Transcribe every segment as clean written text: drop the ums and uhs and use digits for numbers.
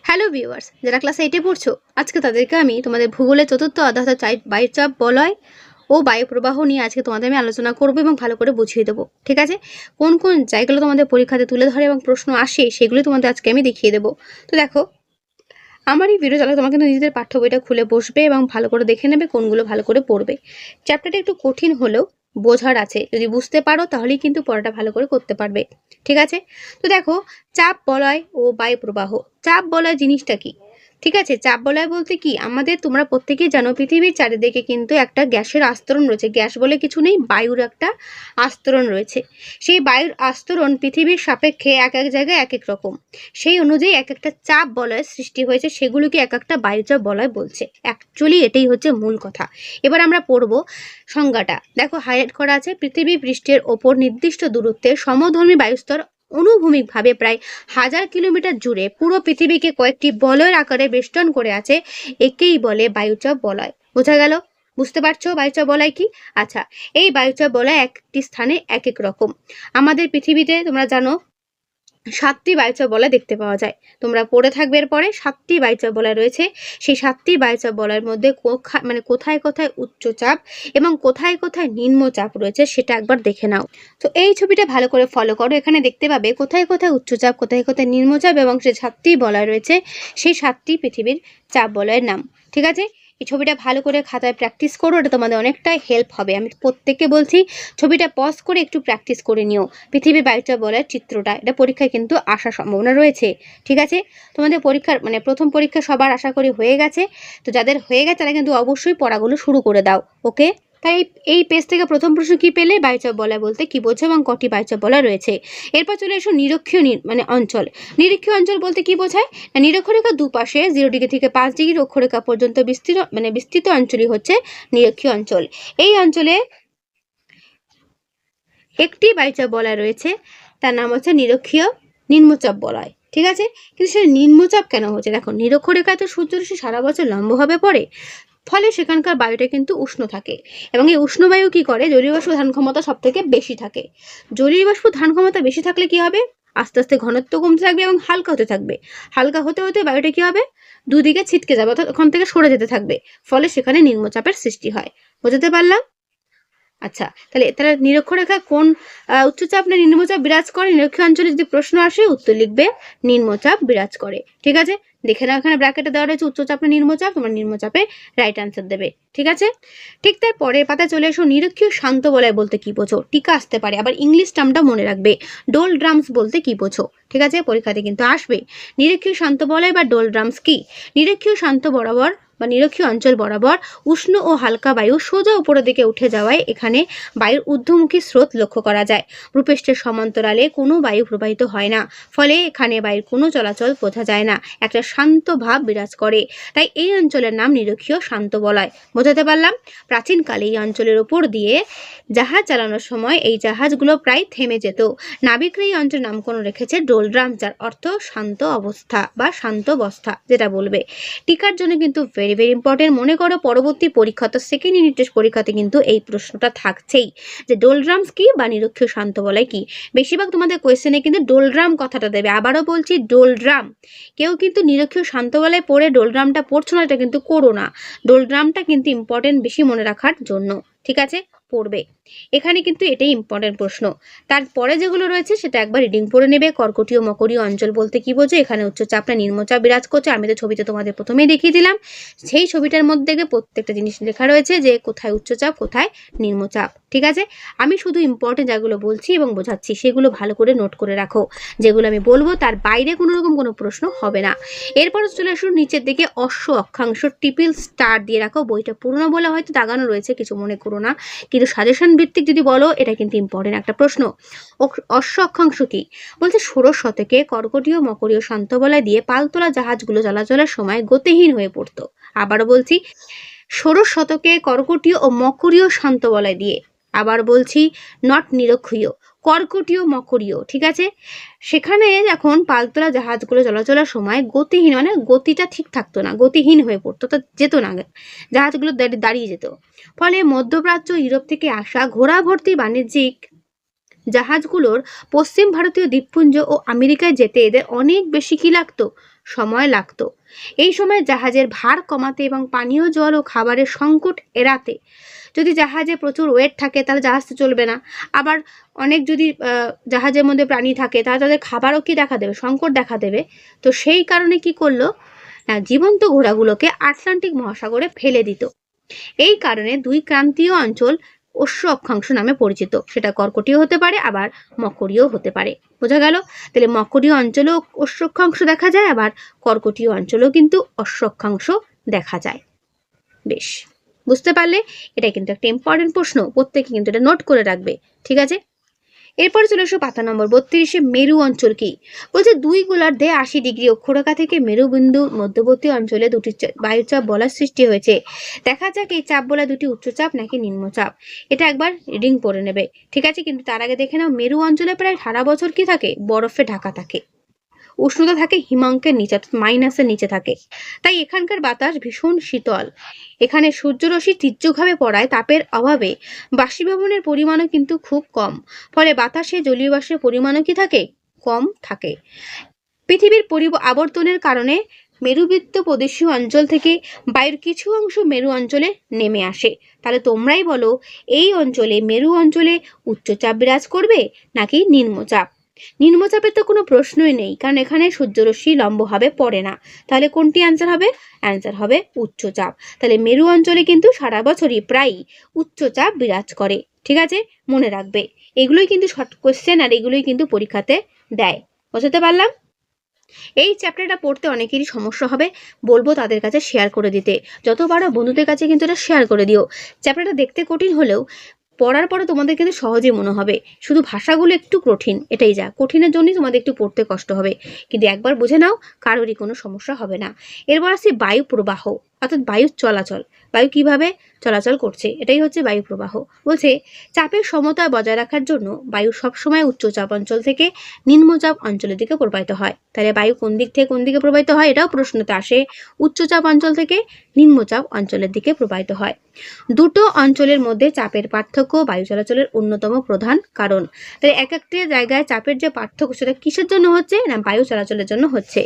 Hello viewers, যারা class 8 পড়ছো, আজকে তাদেরকে আমি তোমাদের ভূগোলের চতুর্থ অধ্যায় বায়ুচাপ বলয় ও বায়ুপ্রবাহ নিয়ে আজকে তোমাদের আমি আলোচনা করব এবং ভালো করে বুঝিয়ে দেবো। ঠিক আছে? কোন কোন জায়গাগুলো তোমাদের পরীক্ষাতে তুলে ধরে এবং প্রশ্ন আসে সেগুলো তোমাদের আজকে আমি দেখিয়ে দেবো। তো দেখো, আমার এই ভিডিও চালাতে তোমাকে কিন্তু নিজেদের পাঠ্য বইটা খুলে বসবে এবং ভালো করে দেখে নেবে কোনগুলো ভালো করে পড়বে। চ্যাপ্টারটা একটু কঠিন হলেও বোঝার আছে, যদি বুঝতে পারো তাহলেই কিন্তু পড়াটা ভালো করে করতে পারবে। ঠিক আছে? তো দেখো, চাপ বলয় ও বায়ু প্রবাহ। চাপ বলয় জিনিসটা কি? ঠিক আছে, চাপ বলয় বলতে কি, আমাদের তোমরা প্রত্যেকেই জানো পৃথিবীর চারিদিকে কিন্তু একটা গ্যাসের আস্তরণ রয়েছে। গ্যাস বলে কিছু নেই, বায়ুর একটা আস্তরণ রয়েছে। সেই বায়ুর আস্তরণ পৃথিবীর সাপেক্ষে এক এক জায়গায় এক এক রকম। সেই অনুযায়ী এক একটা চাপ বলয়ের সৃষ্টি হয়েছে, সেগুলোকে এক একটা বায়ুচাপ বলয় বলছে। অ্যাকচুয়ালি এটাই হচ্ছে মূল কথা। এবার আমরা পড়ব সংজ্ঞাটা। দেখো, হাইলাইট করা আছে, পৃথিবী পৃষ্ঠের ওপর নির্দিষ্ট দূরত্বে সমধর্মী বায়ুস্তর অনুভূমিকভাবে প্রায় 1000 কিলোমিটার জুড়ে পুরো পৃথিবীকে কয়েকটি বলয়ের আকারে বেষ্টন করে আছে। একেই বলে বায়ুচাপ বলয়। বোঝা গেল? বুঝতে পারছো বায়ুচাপ বলয় কি? আচ্ছা, এই বায়ুচাপ বলয় একটি স্থানে এক এক রকম। আমাদের পৃথিবীতে তোমরা জানো 7টি বায়ুচাপ বলয় দেখতে পাওয়া যায়। তোমরা পড়ে থাকবে এরপরে 7টি বায়ুচাপ বলয় রয়েছে। সেই 7টি বায়ুচাপ বলয়ের মধ্যে কোথায় কোথায় উচ্চচাপ এবং কোথায় কোথায় নিম্নচাপ রয়েছে সেটা একবার দেখে নাও। তো এই ছবিটা ভালো করে ফলো করো। এখানে দেখতে পাবে কোথায় কোথায় উচ্চচাপ, কোথায় কোথায় নিম্নচাপ এবং সেই 7টি বলয় রয়েছে। সেই 7টি পৃথিবীর চাপ বলয়ের নাম। ঠিক আছে? এই ছবিটা ভালো করে খাতায় প্র্যাকটিস করো, এটা তোমাদের অনেকটাই হেল্প হবে। আমি প্রত্যেককে বলছি ছবিটা পজ করে একটু প্র্যাকটিস করে নিও। পৃথিবীর বায়ুচাপ বলয়ের চিত্রটা, এটা পরীক্ষায় কিন্তু আসার সম্ভাবনা রয়েছে। ঠিক আছে? তোমাদের পরীক্ষার প্রথম পরীক্ষা সবার আশা করি হয়ে গেছে। তো যাদের হয়ে গেছে তারা কিন্তু অবশ্যই পড়াগুলো শুরু করে দাও। ওকে? তাই এই পেজ থেকে প্রথম প্রশ্ন কি পেলে, বায়ুচাপ বলয় বলতে কি বোঝো এবং কটি বায়ুচাপ বলয় রয়েছে। এরপর চলে এসো নিরক্ষীয় অঞ্চল। নিরক্ষীয় অঞ্চল বলতে কি বোঝায়? না, নিরক্ষরেখা দুপাশে 0 ডিগ্রি থেকে 5 ডিগ্রি অক্ষরেখা পর্যন্ত বিস্তৃত অঞ্চলই হচ্ছে নিরক্ষীয় অঞ্চল। এই অঞ্চলে একটি বায়ুচাপ বলয় রয়েছে, তার নাম হচ্ছে নিরক্ষীয় নিম্নচাপ বলয়। ঠিক আছে? কিন্তু সে নিম্নচাপ কেন হচ্ছে? দেখো, নিরক্ষরেখায় তো সূর্যরশ্মি সারা বছর লম্বভাবে পড়ে, ফলে সেখানকার বায়ুটা কিন্তু উষ্ণ থাকে এবং এই উষ্ণ বায়ু কি করে, জলীয় বাষ্প ধারণ ক্ষমতা সব থেকে বেশি থাকে। জলীয় বাষ্প ধারণ ক্ষমতা বেশি থাকলে কি হবে? আস্তে আস্তে ঘনত্ব কমতে থাকবে এবং হালকা হতে থাকবে। হালকা হতে হতে বায়ুটা কি হবে? দুদিকে ছিটকে যাবে, অর্থাৎ ওখান থেকে সরে যেতে থাকবে। ফলে সেখানে নিম্নচাপের সৃষ্টি হয়। বোঝাতে পারলাম? আচ্ছা, তাহলে নিরক্ষরেখা কোন উচ্চচাপ না নিম্নচাপ বিরাজ করে? নিরক্ষীয় অঞ্চলে যদি প্রশ্ন আসে উত্তর লিখবে নিম্নচাপ বিরাজ করে। ঠিক আছে? দেখে নাও, এখানে ব্র্যাকেটে দেওয়া রয়েছে উচ্চচাপ না নিম্নচাপ, তোমরা নিম্নচাপে রাইট অ্যান্সার দেবে। ঠিক আছে? ঠিক তার পরের পাতায় চলে এসো, নিরক্ষীয় শান্ত বলয় বলতে কি বোঝো? টিকা আসতে পারে, আবার ইংলিশ টার্মটা মনে রাখবে। ডোল ড্রামস বলতে কি বোঝো? ঠিক আছে? পরীক্ষাতে কিন্তু আসবে। নিরক্ষীয় শান্ত বলয় বা ডোল ড্রামস কি? নিরক্ষীয় শান্ত বরাবর বা নিরক্ষীয় অঞ্চল বরাবর উষ্ণ ও হালকা বায়ু সোজা উপরের দিকে উঠে যাওয়ায় এখানে বায়ুর ঊর্ধ্বমুখী স্রোত লক্ষ্য করা যায়। ভূপৃষ্ঠের সমান্তরালে কোনো বায়ু প্রবাহিত হয় না, ফলে এখানে বায়ুর কোনো চলাচল বোঝা যায় না, একটা শান্ত ভাব বিরাজ করে। তাই এই অঞ্চলের নাম নিরক্ষীয় শান্ত বলয়। বোঝাতে পারলাম? প্রাচীনকালে এই অঞ্চলের উপর দিয়ে জাহাজ চালানোর সময় এই জাহাজগুলো প্রায় থেমে যেত। নাবিকরা এই অঞ্চলের নামকরণ রেখেছে ডোলড্রাম, যার অর্থ শান্ত অবস্থা বা শান্ত অবস্থা যেটা বলবে। টিকার জন্য কিন্তু ভেরি ভেরি ইম্পর্টেন্ট। মনে করো পরবর্তী পরীক্ষা, তো সেকেন্ড ইউনিট টেস্ট পরীক্ষাতে কিন্তু এই প্রশ্নটা থাকছেই যে ডোলড্রামস কি বা নিরক্ষীয় শান্ত বলয় কি। বেশিরভাগ তোমাদের কোয়েশ্চেনে কিন্তু ডোলড্রাম কথাটা দেবে। আবারও বলছি, ডোলড্রাম। কেউ কিন্তু নিরক্ষীয় শান্ত বলয় পড়ে ডোলড্রামটা পড়ছো না, এটা কিন্তু করো না। ডোলড্রামটা কিন্তু ইম্পর্টেন্ট, বেশি মনে রাখার জন্য। ঠিক আছে? পড়বে। এখানে কিন্তু এটাই ইম্পর্টেন্ট প্রশ্ন। তারপরে যেগুলো রয়েছে সেটা একবার রিডিং পড়ে নেবে। কর্কটীয় মকরীয় অঞ্চল বলতে কি বোঝো? এখানে উচ্চচাপ না নিম্নচাপ বিরাজ করছে। আমি তো ছবিতে তোমাদের প্রথমেই দেখিয়ে দিলাম। সেই ছবিটার মধ্যে প্রত্যেকটা জিনিস লেখা রয়েছে যে কোথায় উচ্চচাপ কোথায় নিম্নচাপ। ঠিক আছে? আমি শুধু ইম্পর্টেন্ট যেগুলো বলছি এবং বোঝাচ্ছি সেগুলো ভালো করে নোট করে রাখো। যেগুলো আমি বলবো তার বাইরে কোনো রকম কোনো প্রশ্ন হবে না। এরপর চলে আসুন নিচের দিকে, অশ্ব অক্ষাংশ ট্রিপল স্টার দিয়ে রাখো। বইটা পুরনো বলে হয়তো দাগানো রয়েছে, কিছু মনে করো না, কিন্তু সাজেশন ভিত্তিক যদি বলো এটা কিন্তু ইম্পর্টেন্ট একটা প্রশ্ন। অশ্ব অক্ষাংশ কি? বলছে 16 শতকে কর্কটীয় মকরীয় শান্ত বলয় দিয়ে পালতোলা জাহাজগুলো চলাচলের সময় গতিহীন হয়ে পড়তো। আবারও বলছি, 16 শতকে কর্কটীয় ও মকরীয় শান্ত বলয় দিয়ে, আবার বলছি নট নিরক্ষীয়, কর্কটীয় মকরীয়। ঠিক আছে? সেখানে যখন পালতোলা জাহাজগুলো চলাচলের সময় গতিহীন, গতিটা ঠিক থাকতো না, গতিহীন হয়ে পড়তো, তো যেত না, জাহাজগুলো দাঁড়িয়ে যেত। ফলে মধ্যপ্রাচ্য ইউরোপ থেকে আসা ঘোড়া ভর্তি বাণিজ্যিক জাহাজগুলোর পশ্চিম ভারতীয় দ্বীপপুঞ্জ ও আমেরিকায় যেতে এদের অনেক বেশি কি লাগতো, সময় লাগতো। এই সময় জাহাজের ভার কমাতে এবং পানীয় জল ও খাবারের সংকট এড়াতে, যদি জাহাজে প্রচুর ওয়েট থাকে তাহলে জাহাজ তো চলবে না, আবার অনেক যদি জাহাজের মধ্যে প্রাণী থাকে তাহলে তাদের খাবারও কি দেখা দেবে, সংকট দেখা দেবে। তো সেই কারণে কি করলো না, জীবন্ত ঘোড়াগুলোকে আটলান্টিক মহাসাগরে ফেলে দিত। এই কারণে দুই ক্রান্তীয় অঞ্চল অশ্ব অক্ষাংশ নামে পরিচিত। সেটা কর্কটীয় হতে পারে, আবার মকরীয় হতে পারে। বোঝা গেল? তাহলে মকরীয় অঞ্চলেও অশ্ব অক্ষাংশ দেখা যায়, আবার কর্কটীয় অঞ্চলেও কিন্তু অশ্ব অক্ষাংশ দেখা যায়। বেশ, বুঝতে পারলে? এটা কিন্তু একটা ইম্পর্টেন্ট প্রশ্ন, প্রত্যেকে কিন্তু এটা নোট করে রাখবে। ঠিক আছে, এরপরে চলে এসো পাতা নম্বর 32। মেরু অঞ্চল কি? বলছে 2 গোলার্ধে 80 ডিগ্রি অক্ষরেখা থেকে মেরুবিন্দু মধ্যবর্তী অঞ্চলে দুটি বায়ুচাপ বলয় সৃষ্টি হয়েছে। দেখা যাক এই চাপ বলয় দুটি উচ্চচাপ নাকি নিম্নচাপ। এটা একবার রিডিং পড়ে নেবে। ঠিক আছে, কিন্তু তার আগে দেখে নাও, মেরু অঞ্চলে প্রায় সারা বছর কি থাকে, বরফে ঢাকা থাকে, উষ্ণতা থাকে হিমাঙ্কের নিচে, মাইনাসের নিচে থাকে, তাই এখানকার বাতাস ভীষণ শীতল। এখানে সূর্যরশ্মি তীর্যকভাবে পড়ায় তাপের অভাবে বাষ্পীভবনের পরিমাণও কিন্তু খুব কম, ফলে বাতাসে জলীয় বাষ্পের পরিমাণও কি থাকে, কম থাকে। পৃথিবীর আবর্তনের কারণে মেরুবৃত্ত প্রদেশীয় অঞ্চল থেকে বায়ুর কিছু অংশ মেরু অঞ্চলে নেমে আসে। তাহলে তোমরাই বলো, এই অঞ্চলে, মেরু অঞ্চলে উচ্চচাপ বিরাজ করবে নাকি নিম্নচাপ? নিম্নচাপের তো কোনো প্রশ্নই নেই, কারণ এখানে সূর্যরশ্মি লম্বভাবে পড়ে না। তাহলে কোনটি অ্যান্সার হবে? অ্যান্সার হবে উচ্চচাপ। তাহলে মেরু অঞ্চলে কিন্তু সারা বছরই প্রায়ই উচ্চচাপ বিরাজ করে। ঠিক আছে, মনে রাখবে, এগুলোই কিন্তু শর্ট কোশ্চেন, আর এগুলোই কিন্তু পরীক্ষাতে দেয়। বুঝতে পারলাম? এই চ্যাপ্টারটা পড়তে অনেকেরই সমস্যা হবে, বলবো তাদের কাছে শেয়ার করে দিতে। যত পারো বন্ধুদের কাছে কিন্তু এটা শেয়ার করে দিও। চ্যাপ্টারটা দেখতে কঠিন হলেও পড়ার পরে তোমাদের কিন্তু সহজেই মনে হবে, শুধু ভাষাগুলো একটু কঠিন, এটাই যা, কঠিনের জন্যই তোমাদের একটু পড়তে কষ্ট হবে, কিন্তু একবার বুঝে নাও, কারোরই কোনো সমস্যা হবে না। এরপর আসছে বায়ু প্রবাহ, অর্থাৎ বায়ুর চলাচল। বায়ু কিভাবে চলাচল করছে, এটাই হচ্ছে বায়ু প্রবাহ। বলছে চাপের সমতা বজায় রাখার জন্য বায়ু সবসময় উচ্চচাপ অঞ্চল থেকে নিম্নচাপ অঞ্চলের দিকে প্রবাহিত হয়। তাহলে বায়ু কোন দিক থেকে কোন দিকে প্রবাহিত হয়, এটাও প্রশ্নতে আসে। উচ্চচাপ অঞ্চল থেকে নিম্নচাপ অঞ্চলের দিকে প্রবাহিত হয়। দুটো অঞ্চলের মধ্যে চাপের পার্থক্য বায়ু চলাচলের অন্যতম প্রধান কারণ। তাই এক একটা জায়গায় চাপের যে পার্থক্য, সেটা কিসের জন্য হচ্ছে না, বায়ু চলাচলের জন্য হচ্ছে।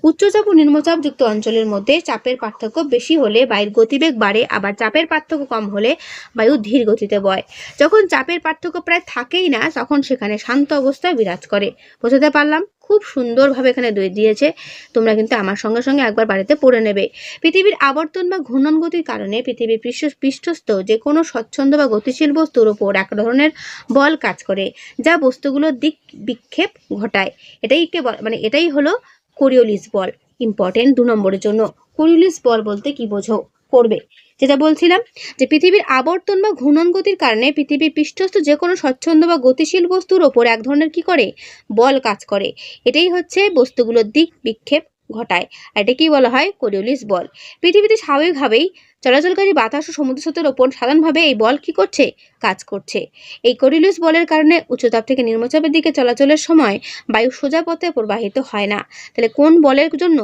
উচ্চচাপ ও নিম্নচাপ যুক্ত অঞ্চলের মধ্যে চাপের পার্থক্য বেশি হলে বায়ুর গতিবেগ বাড়ে, আবার চাপের পার্থক্য কম হলে বায়ু ধীর গতিতে বয়। যখন চাপের পার্থক্য প্রায় থাকেই না, তখন সেখানে শান্ত অবস্থায় বিরাজ করে। বুঝতে পারলাম? খুব সুন্দরভাবে এখানে দিয়েছে, তোমরা কিন্তু আমার সঙ্গে সঙ্গে একবার বাড়িতে পড়ে নেবে। পৃথিবীর আবর্তন বা ঘূর্ণন গতির কারণে পৃথিবীর পৃষ্ঠস্থ যে কোনো স্বচ্ছন্দ বা গতিশীল বস্তুর উপর এক ধরনের বল কাজ করে, যা বস্তুগুলোর দিক বিক্ষেপ ঘটায়। এটাই হলো কোরিওলিস বল। ইম্পর্টেন্ট 2 নম্বরের জন্য। কোরিওলিস বল বলতে কি বোঝো, করবে। যেটা বলছিলাম, যে পৃথিবীর আবর্তন বা ঘূর্ণন গতির কারণে পৃথিবীর পৃষ্ঠস্থ যে কোনো স্বচ্ছন্দ বা গতিশীল বস্তুর ওপর এক ধরনের কি করে, বল কাজ করে। এটাই হচ্ছে বস্তুগুলোর দিক বিক্ষেপ ঘটায়, আর এটা কি বলা হয়, কোরিওলিস বল। পৃথিবীতে স্বাভাবিকভাবেই চলাচলকারী বাতাস ও সমুদ্র স্রোতের ওপর সাধারণভাবে এই বল কি করছে, কাজ করছে। এই কোরিওলিস বলের কারণে উচ্চচাপ থেকে নিম্নচাপের দিকে চলাচলের সময় বায়ু সোজা পথে প্রবাহিত হয় না। তাহলে কোন বলের জন্য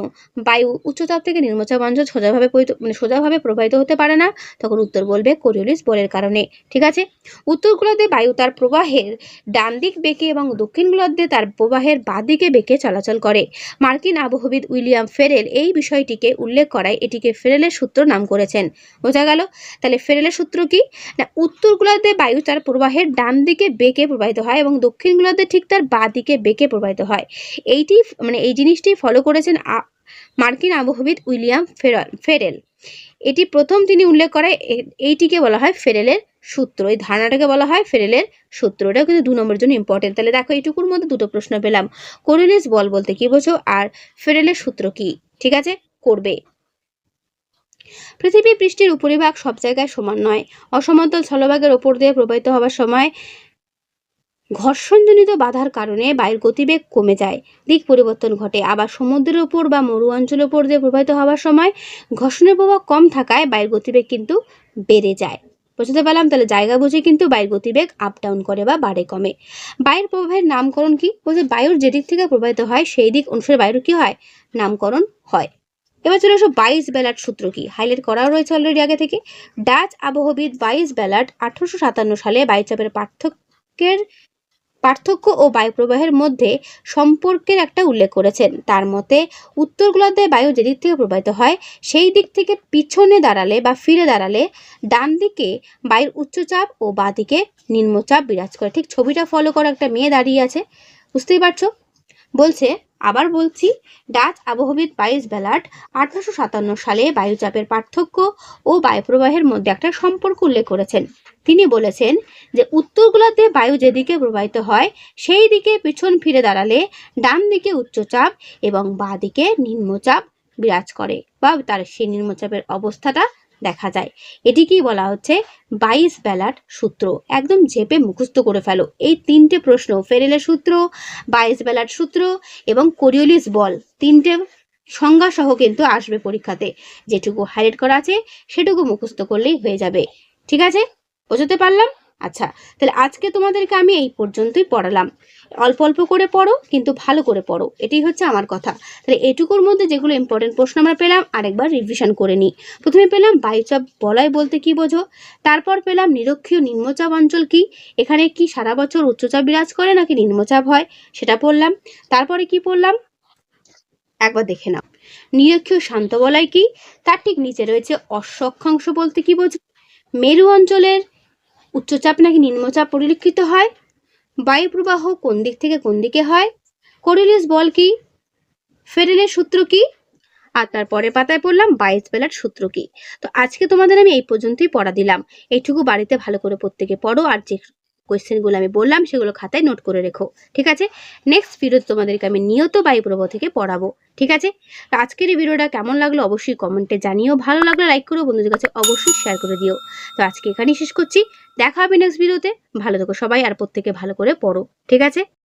বায়ু উচ্চচাপ থেকে নিম্নচাপ অঞ্চল সোজাভাবে প্রবাহিত হতে পারে না? তখন উত্তর বলবে কোরিওলিস বলের কারণে। ঠিক আছে, উত্তর গোলার্ধে বায়ু তার প্রবাহের ডান দিক বেঁকে এবং দক্ষিণ গোলার্ধে তার প্রবাহের বাঁ দিকে বেঁকে চলাচল করে। মার্কিন আবহবিদ উইলিয়াম ফেরেল এই বিষয়টিকে উল্লেখ করায় এটিকে ফেরেলের সূত্র নাম করেছেন। বোঝা গেল? তাহলে ফেরেলের সূত্র কি না, উত্তর গোলার্ধে বায়ু তার প্রবাহের ডান দিকে বেঁকে প্রবাহিত হয় এবং দক্ষিণ গোলার্ধে ঠিক তার বাঁ দিকে বেঁকে প্রবাহিত হয়। এই জিনিসটি ফলো করেছেন মার্কিন আবহবিদ উইলিয়াম ফেরেল। এটি প্রথম তিনি উল্লেখ করায় এইটিকে বলা হয় ফেরেলের সূত্র। এই ধারণাটাকে বলা হয় ফেরেলের সূত্র। এটাও কিন্তু 2 নম্বরের জন্য ইম্পর্টেন্ট। তাহলে দেখো, এইটুকুর মধ্যে 2টো প্রশ্ন পেলাম। কোরিওলিস বল বলতে কি বোঝো, আর ফেরেলের সূত্র কি। ঠিক আছে, করবে। পৃথিবীর পৃষ্ঠের উপরিভাগ সব জায়গায় সমান নয়। অসমতল স্থলভাগের ওপর দিয়ে প্রবাহিত হওয়ার সময় ঘর্ষণজনিত বাধার কারণে বায়ুর গতিবেগ কমে যায়, দিক পরিবর্তন ঘটে। আবার সমুদ্রের উপর বা মরু অঞ্চলের উপর দিয়ে প্রবাহিত হওয়ার সময় ঘর্ষণের প্রভাব কম থাকায় বায়ুর গতিবেগ কিন্তু বেড়ে যায়। বুঝতে পারলাম? তাহলে জায়গা বুঝে কিন্তু বায়ুর গতিবেগ আপ ডাউন করে বা বাড়ে কমে। বায়ুর প্রবাহের নামকরণ কি? বলছে বায়ুর যেদিক থেকে প্রবাহিত হয় সেই দিক অনুসারে বায়ুর কি হয়, নামকরণ হয়। এবার চলে আসো বাইস বেলাট সূত্র কি, হাইলাইট করাও রয়েছে অলরেডি আগে থেকে। ডাচ আবহবিদ বাইস বেলাট 1857 সালে বায়ুচাপের পার্থক্যের পার্থক্য ও বায়ুপ্রবাহের মধ্যে সম্পর্কের একটা উল্লেখ করেছেন। তার মতে উত্তর গোলার্ধে বায়ু যেদিক থেকে প্রবাহিত হয় সেই দিক থেকে পিছনে দাঁড়ালে বা ফিরে দাঁড়ালে ডান দিকে বায়ুর উচ্চচাপ ও বাঁ দিকে নিম্নচাপ বিরাজ করে। ঠিক ছবিটা ফলো করো, একটা মেয়ে দাঁড়িয়ে আছে, বুঝতেই পারছো। বলছে, আবার বলছি, ডাচ আবহবিদ বাইস বেলার্ট 1857 সালে বায়ুচাপের পার্থক্য ও বায়ুপ্রবাহের মধ্যে একটা সম্পর্ক উল্লেখ করেছেন। তিনি বলেছেন যে উত্তর গোলার্ধে বায়ু যেদিকে প্রবাহিত হয় সেই দিকে পিছন ফিরে দাঁড়ালে ডান দিকে উচ্চচাপ এবং বাঁ দিকে নিম্নচাপ বিরাজ করে বা তার সেই নিম্নচাপের অবস্থাটা দেখা যায়। এটিকেই বলা হচ্ছে বাইস বেলার্ট সূত্র। একদম ঝেপে মুখস্থ করে ফেলো এই 3টে প্রশ্ন, ফেরেলের সূত্র, বাইস বেলার্ট সূত্র এবং কোরিওলিস বল, 3টে সংজ্ঞা সহ কিন্তু আসবে পরীক্ষাতে। যেটুকু হাইলাইট করা আছে সেটুকু মুখস্থ করলেই হয়ে যাবে। ঠিক আছে, বোঝাতে পারলাম? আচ্ছা, তাহলে আজকে তোমাদেরকে আমি এই পর্যন্তই পড়ালাম। অল্প অল্প করে পড়ো, কিন্তু ভালো করে পড়ো, এটাই হচ্ছে আমার কথা। তাহলে এটুকুর মধ্যে যেগুলো ইম্পর্টেন্ট প্রশ্ন আমরা পেলাম আরেকবার রিভিশন করে নিই। প্রথমে পেলাম বায়ুচাপ বলয় বলতে কি বোঝো, তারপর পেলাম নিরক্ষীয় নিম্নচাপ অঞ্চল কি, এখানে কি সারা বছর উচ্চচাপ বিরাজ করে নাকি নিম্নচাপ হয় সেটা পড়লাম। তারপরে কি পড়লাম একবার দেখে নাও। নিরক্ষীয় শান্ত বলয় কি, তার ঠিক নিচে রয়েছে অশ্ব অক্ষাংশ বলতে কি বোঝো, মেরু অঞ্চলের উচ্চচাপ নাকি নিম্নচাপ পরিলক্ষিত হয়, বায়ু প্রবাহ কোন দিক থেকে কোন দিকে হয়, কোরিওলিস বল কি, ফেরেলের সূত্র কি, আর তারপরে পাতায় পড়লাম বাইস বেলার্ট সূত্র কি। তো আজকে তোমাদের আমি এই পর্যন্তই পড়া দিলাম। এইটুকু বাড়িতে ভালো করে প্রত্যেকে পড়ো, আর যে কোয়েশ্চেনগুলো আমি বললাম সেগুলো খাতায় নোট করে রেখো। ঠিক আছে, নেক্সট ভিডিওতে তোমাদেরকে আমি নিয়ত বায়ুপ্রবাহ থেকে পড়াবো। ঠিক আছে, তো আজকের এই ভিডিওটা কেমন লাগলো অবশ্যই কমেন্টে জানিও, ভালো লাগলে লাইক করো, বন্ধুদের কাছে অবশ্যই শেয়ার করে দিও। তো আজকে এখানেই শেষ করছি, দেখা হবে নেক্সট ভিডিওতে। ভালো থেকো সবাই, আর প্রত্যেকে ভালো করে পড়ো। ঠিক আছে।